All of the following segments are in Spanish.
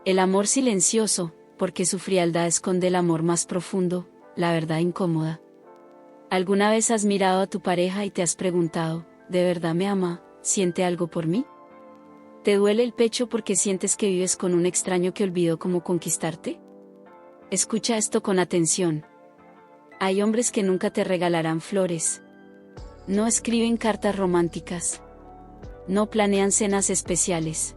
El amor silencioso, porque su frialdad esconde el amor más profundo, la verdad incómoda. ¿Alguna vez has mirado a tu pareja y te has preguntado, ¿de verdad me ama? ¿Siente algo por mí? ¿Te duele el pecho porque sientes que vives con un extraño que olvidó cómo conquistarte? Escucha esto con atención. Hay hombres que nunca te regalarán flores. No escriben cartas románticas. No planean cenas especiales.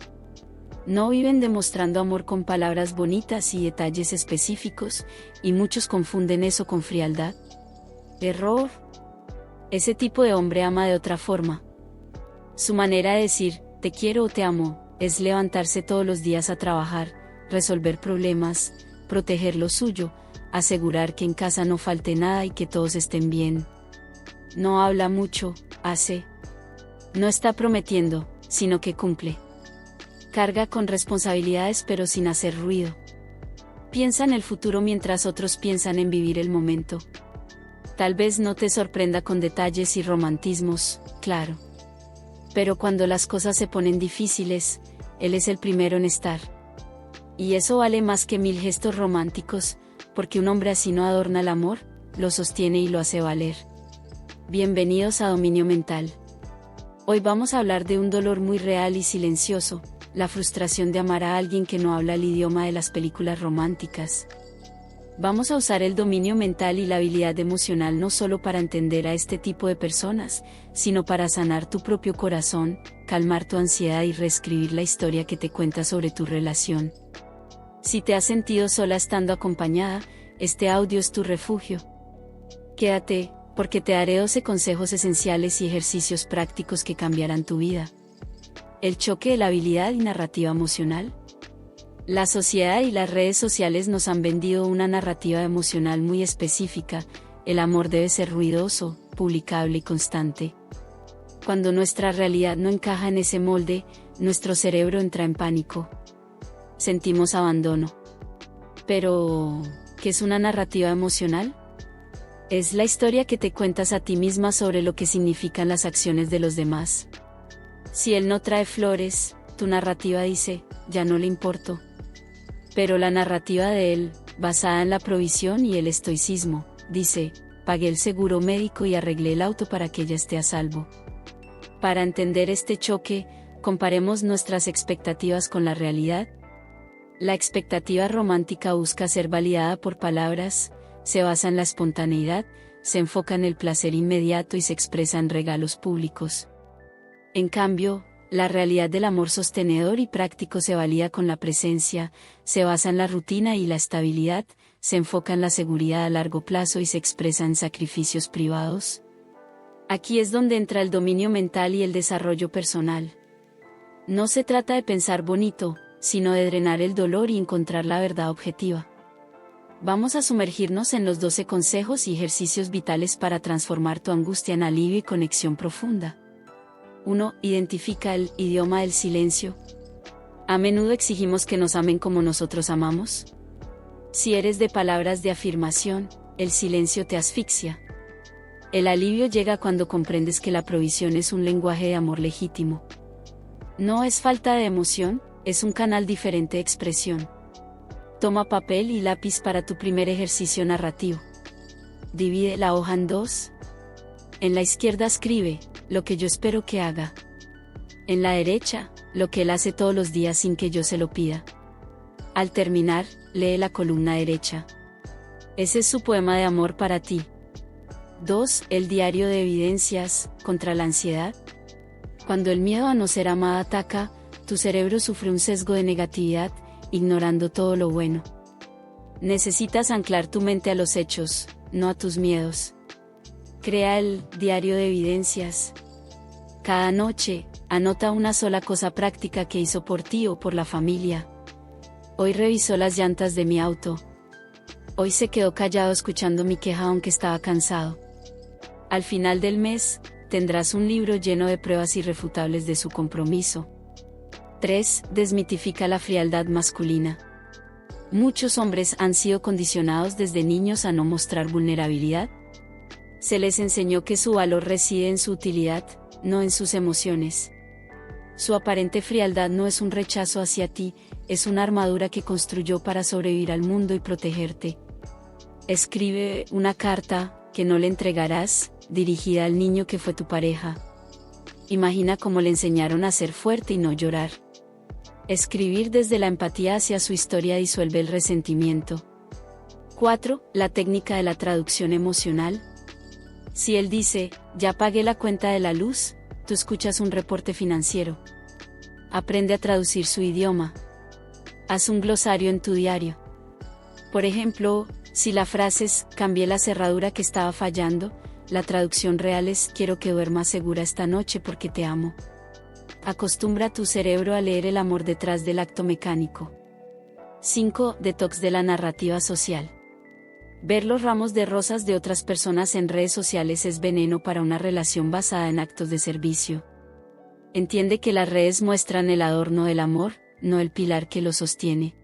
No viven demostrando amor con palabras bonitas y detalles específicos, y muchos confunden eso con frialdad. Error. Ese tipo de hombre ama de otra forma. Su manera de decir, te quiero o te amo, es levantarse todos los días a trabajar, resolver problemas, proteger lo suyo, asegurar que en casa no falte nada y que todos estén bien. No habla mucho, hace. No está prometiendo, sino que cumple. Carga con responsabilidades pero sin hacer ruido. Piensa en el futuro mientras otros piensan en vivir el momento. Tal vez no te sorprenda con detalles y romantismos, claro. Pero cuando las cosas se ponen difíciles, él es el primero en estar. Y eso vale más que 1000 gestos románticos, porque un hombre así no adorna el amor, lo sostiene y lo hace valer. Bienvenidos a Dominio Mental. Hoy vamos a hablar de un dolor muy real y silencioso, la frustración de amar a alguien que no habla el idioma de las películas románticas. Vamos a usar el dominio mental y la habilidad emocional no solo para entender a este tipo de personas, sino para sanar tu propio corazón, calmar tu ansiedad y reescribir la historia que te cuenta sobre tu relación. Si te has sentido sola estando acompañada, este audio es tu refugio. Quédate, porque te daré 12 consejos esenciales y ejercicios prácticos que cambiarán tu vida. El choque de la habilidad y narrativa emocional. La sociedad y las redes sociales nos han vendido una narrativa emocional muy específica: el amor debe ser ruidoso, publicable y constante. Cuando nuestra realidad no encaja en ese molde, nuestro cerebro entra en pánico. Sentimos abandono. Pero, ¿qué es una narrativa emocional? Es la historia que te cuentas a ti misma sobre lo que significan las acciones de los demás. Si él no trae flores, tu narrativa dice, ya no le importo. Pero la narrativa de él, basada en la provisión y el estoicismo, dice, pagué el seguro médico y arreglé el auto para que ella esté a salvo. Para entender este choque, comparemos nuestras expectativas con la realidad. La expectativa romántica busca ser validada por palabras, se basa en la espontaneidad, se enfoca en el placer inmediato y se expresa en regalos públicos. En cambio, la realidad del amor sostenedor y práctico se valida con la presencia, se basa en la rutina y la estabilidad, se enfoca en la seguridad a largo plazo y se expresa en sacrificios privados. Aquí es donde entra el dominio mental y el desarrollo personal. No se trata de pensar bonito, sino de drenar el dolor y encontrar la verdad objetiva. Vamos a sumergirnos en los 12 consejos y ejercicios vitales para transformar tu angustia en alivio y conexión profunda. 1. Identifica el idioma del silencio. A menudo exigimos que nos amen como nosotros amamos. Si eres de palabras de afirmación, el silencio te asfixia. El alivio llega cuando comprendes que la provisión es un lenguaje de amor legítimo. No es falta de emoción, es un canal diferente de expresión. Toma papel y lápiz para tu primer ejercicio narrativo. Divide la hoja en 2. En la izquierda escribe, lo que yo espero que haga. En la derecha, lo que él hace todos los días sin que yo se lo pida. Al terminar, lee la columna derecha. Ese es su poema de amor para ti. 2. El diario de evidencias, contra la ansiedad. Cuando el miedo a no ser amada ataca, tu cerebro sufre un sesgo de negatividad, ignorando todo lo bueno. Necesitas anclar tu mente a los hechos, no a tus miedos. Crea el diario de evidencias. Cada noche, anota una sola cosa práctica que hizo por ti o por la familia. Hoy revisó las llantas de mi auto. Hoy se quedó callado escuchando mi queja aunque estaba cansado. Al final del mes, tendrás un libro lleno de pruebas irrefutables de su compromiso. 3. Desmitifica la frialdad masculina. Muchos hombres han sido condicionados desde niños a no mostrar vulnerabilidad. Se les enseñó que su valor reside en su utilidad, no en sus emociones. Su aparente frialdad no es un rechazo hacia ti, es una armadura que construyó para sobrevivir al mundo y protegerte. Escribe una carta, que no le entregarás, dirigida al niño que fue tu pareja. Imagina cómo le enseñaron a ser fuerte y no llorar. Escribir desde la empatía hacia su historia disuelve el resentimiento. 4. La técnica de la traducción emocional. Si él dice, ya pagué la cuenta de la luz, tú escuchas un reporte financiero. Aprende a traducir su idioma. Haz un glosario en tu diario. Por ejemplo, si la frase es, cambié la cerradura que estaba fallando, la traducción real es, quiero que duermas segura esta noche porque te amo. Acostumbra a tu cerebro a leer el amor detrás del acto mecánico. 5. Detox de la narrativa social. Ver los ramos de rosas de otras personas en redes sociales es veneno para una relación basada en actos de servicio. Entiende que las redes muestran el adorno del amor, no el pilar que lo sostiene.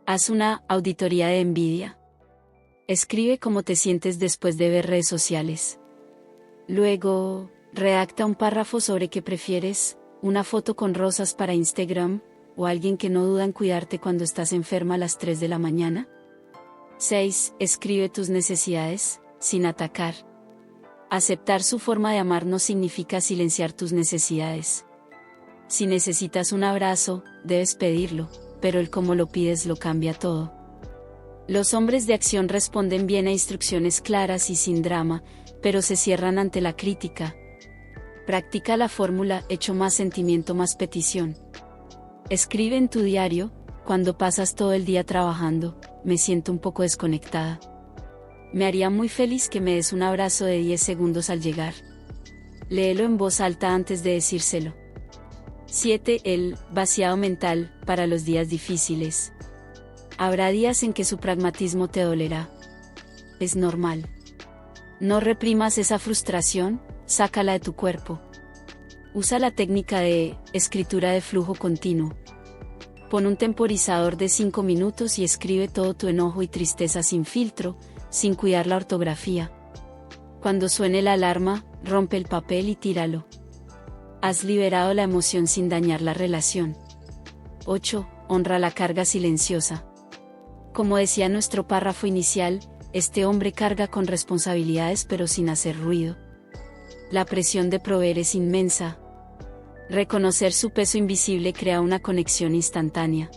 Haz una auditoría de envidia. Escribe cómo te sientes después de ver redes sociales. Luego, redacta un párrafo sobre qué prefieres, una foto con rosas para Instagram, o alguien que no duda en cuidarte cuando estás enferma a las 3 de la mañana. 6. Escribe tus necesidades, sin atacar. Aceptar su forma de amar no significa silenciar tus necesidades. Si necesitas un abrazo, debes pedirlo, pero el cómo lo pides lo cambia todo. Los hombres de acción responden bien a instrucciones claras y sin drama, pero se cierran ante la crítica. Practica la fórmula hecho más sentimiento más petición. Escribe en tu diario, cuando pasas todo el día trabajando, me siento un poco desconectada. Me haría muy feliz que me des un abrazo de 10 segundos al llegar. Léelo en voz alta antes de decírselo. 7. El vaciado mental, para los días difíciles. Habrá días en que su pragmatismo te dolerá. Es normal. No reprimas esa frustración, sácala de tu cuerpo. Usa la técnica de escritura de flujo continuo. Pon un temporizador de 5 minutos y escribe todo tu enojo y tristeza sin filtro, sin cuidar la ortografía. Cuando suene la alarma, rompe el papel y tíralo. Has liberado la emoción sin dañar la relación. 8. Honra la carga silenciosa. Como decía nuestro párrafo inicial, este hombre carga con responsabilidades pero sin hacer ruido. La presión de proveer es inmensa. Reconocer su peso invisible crea una conexión instantánea.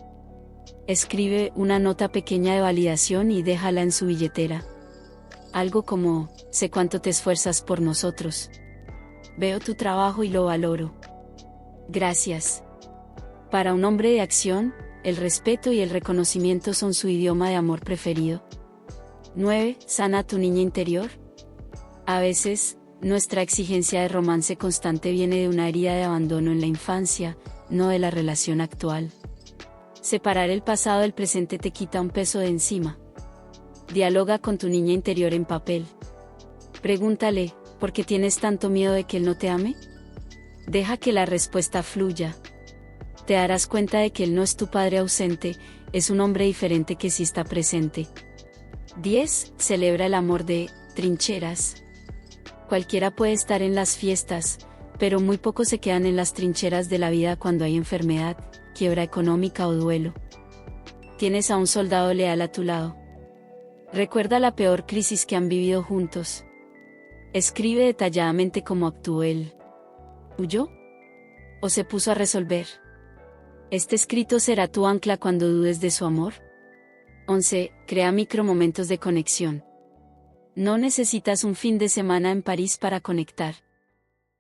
Escribe una nota pequeña de validación y déjala en su billetera. Algo como, sé cuánto te esfuerzas por nosotros. Veo tu trabajo y lo valoro. Gracias. Para un hombre de acción, el respeto y el reconocimiento son su idioma de amor preferido. 9. Sana a tu niña interior. A veces, nuestra exigencia de romance constante viene de una herida de abandono en la infancia, no de la relación actual. Separar el pasado del presente te quita un peso de encima. Dialoga con tu niña interior en papel. Pregúntale, ¿por qué tienes tanto miedo de que él no te ame? Deja que la respuesta fluya. Te darás cuenta de que él no es tu padre ausente, es un hombre diferente que sí está presente. 10. Celebra el amor de trincheras. Cualquiera puede estar en las fiestas, pero muy pocos se quedan en las trincheras de la vida cuando hay enfermedad, quiebra económica o duelo. Tienes a un soldado leal a tu lado. Recuerda la peor crisis que han vivido juntos. Escribe detalladamente cómo actuó él. ¿Huyó? ¿O se puso a resolver? Este escrito será tu ancla cuando dudes de su amor. 11. Crea micromomentos de conexión. No necesitas un fin de semana en París para conectar.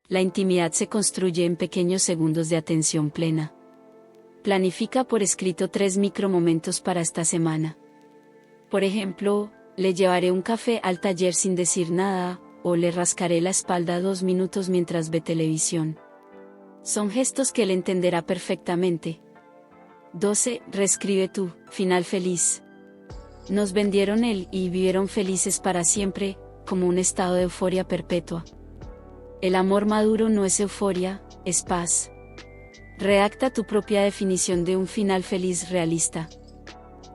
La intimidad se construye en pequeños segundos de atención plena. Planifica por escrito 3 micromomentos para esta semana. Por ejemplo, le llevaré un café al taller sin decir nada, o le rascaré la espalda 2 minutos mientras ve televisión. Son gestos que él entenderá perfectamente. 12. Reescribe tu final feliz. Nos vendieron él y vivieron felices para siempre, como un estado de euforia perpetua. El amor maduro no es euforia, es paz. Redacta tu propia definición de un final feliz realista.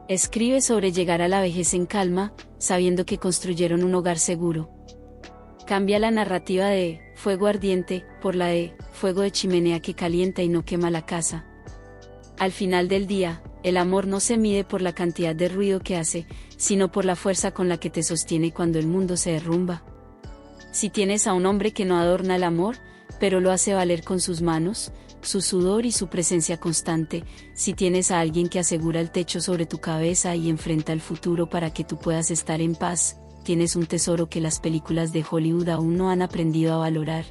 Escribe sobre llegar a la vejez en calma, sabiendo que construyeron un hogar seguro. Cambia la narrativa de fuego ardiente por la de fuego de chimenea que calienta y no quema la casa. Al final del día, el amor no se mide por la cantidad de ruido que hace, sino por la fuerza con la que te sostiene cuando el mundo se derrumba. Si tienes a un hombre que no adorna el amor, pero lo hace valer con sus manos, su sudor y su presencia constante, si tienes a alguien que asegura el techo sobre tu cabeza y enfrenta el futuro para que tú puedas estar en paz, tienes un tesoro que las películas de Hollywood aún no han aprendido a valorar.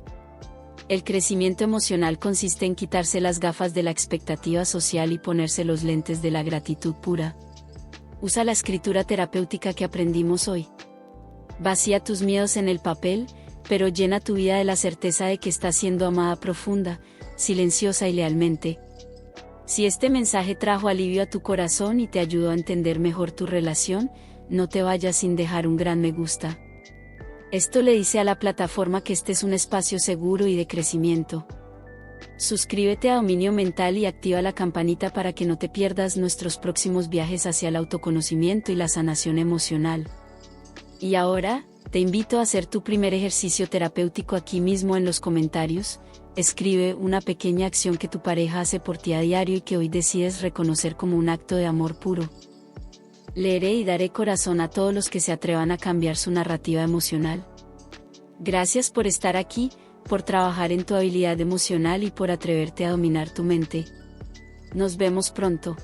El crecimiento emocional consiste en quitarse las gafas de la expectativa social y ponerse los lentes de la gratitud pura. Usa la escritura terapéutica que aprendimos hoy. Vacía tus miedos en el papel, pero llena tu vida de la certeza de que estás siendo amada profunda, silenciosa y lealmente. Si este mensaje trajo alivio a tu corazón y te ayudó a entender mejor tu relación, no te vayas sin dejar un gran me gusta. Esto le dice a la plataforma que este es un espacio seguro y de crecimiento. Suscríbete a Dominio Mental y activa la campanita para que no te pierdas nuestros próximos viajes hacia el autoconocimiento y la sanación emocional. Y ahora, te invito a hacer tu primer ejercicio terapéutico aquí mismo en los comentarios. Escribe una pequeña acción que tu pareja hace por ti a diario y que hoy decides reconocer como un acto de amor puro. Leeré y daré corazón a todos los que se atrevan a cambiar su narrativa emocional. Gracias por estar aquí, por trabajar en tu habilidad emocional y por atreverte a dominar tu mente. Nos vemos pronto.